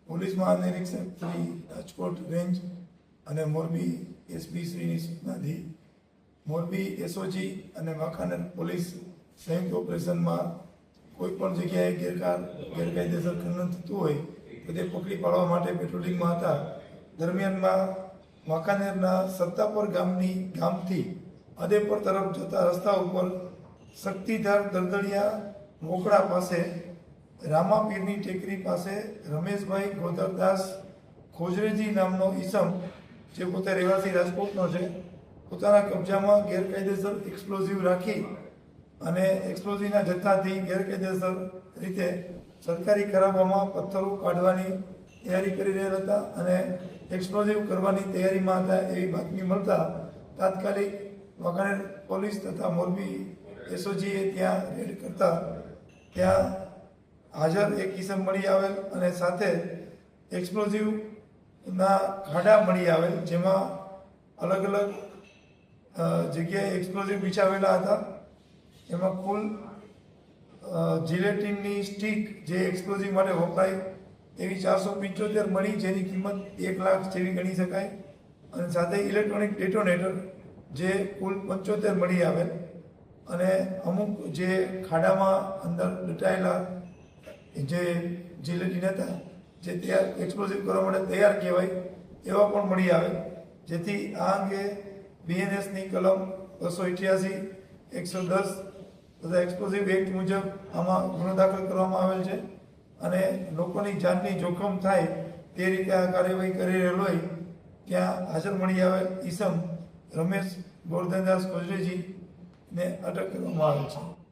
Police મહાનિરીક્ષક Shri Rajkot range અને Morbi SP શ્રીની સૂચનાથી Morbi SOG અને Wankaner police સંયુક્ત ઓપરેશનમાં કોઈ પણ જગ્યાએ ગેરકાયદેસર ખનન થતું હોય તો તે પકડી પાડવા માટે પેટ્રોલિંગમાં હતા. દરમિયાનમાં વાંકાનેરના સત્તાપર ગામથી અદેપર તરફ જતા રસ્તા ઉપર શક્તિધાર દલદલિયા મોકળા પાસે રામાપીરની ટેકરી પાસે રમેશભાઈ ગોધરદાસ ખોજરેજી નામનો ઈસમ જે પોતે રહેવાસી રાજકોટનો છે, પોતાના કબજામાં ગેરકાયદેસર એક્સપ્લોઝિવ રાખી અને એક્સપ્લોઝિવના જથ્થાથી ગેરકાયદેસર રીતે સરકારી ખરાબામાં પથ્થરો કાઢવાની તૈયારી કરી રહ્યા હતા અને એક્સપ્લોઝિવ કરવાની તૈયારીમાં હતા એવી બાતમી મળતા તાત્કાલિક વાંકાનેર પોલીસ તથા મોરબી એસઓજીએ ત્યાં રેડ કરતા ત્યાં હાજર એક ઈસમ મળી આવેલ અને સાથે એક્સપ્લોઝિવના ખાડા મળી આવેલ, જેમાં અલગ અલગ જગ્યાએ એક્સપ્લોઝિવ બિછાવેલા હતા. એમાં કુલ જિલેટિનની સ્ટીક જે એક્સપ્લોઝિવ માટે વપરાય એવી 475 મળી, જેની કિંમત 1 લાખ જેવી ગણી શકાય, અને સાથે ઇલેક્ટ્રોનિક ડેટોનેટર જે કુલ 75 મળી આવેલ અને અમુક જે ખાડામાં અંદર દટાયેલા જે જિલેટિન હતા જે તૈયાર એક્સપ્લોઝિવ કરવા માટે તૈયાર કહેવાય એવા પણ મળી આવે, જેથી આ અંગે બીએનએસની કલમ 288, 110 તથા એક્સપ્લોઝિવ એક્ટ મુજબ આમાં ગુનો દાખલ કરવામાં આવેલ છે અને લોકોની જાનની જોખમ થાય તે રીતે આ કાર્યવાહી કરી રહેલ હોય ત્યાં હાજર મળી આવેલ ઈસમ રમેશ ગોરધનદાસ ખોજરેજીને અટક કરવામાં આવેલ છે.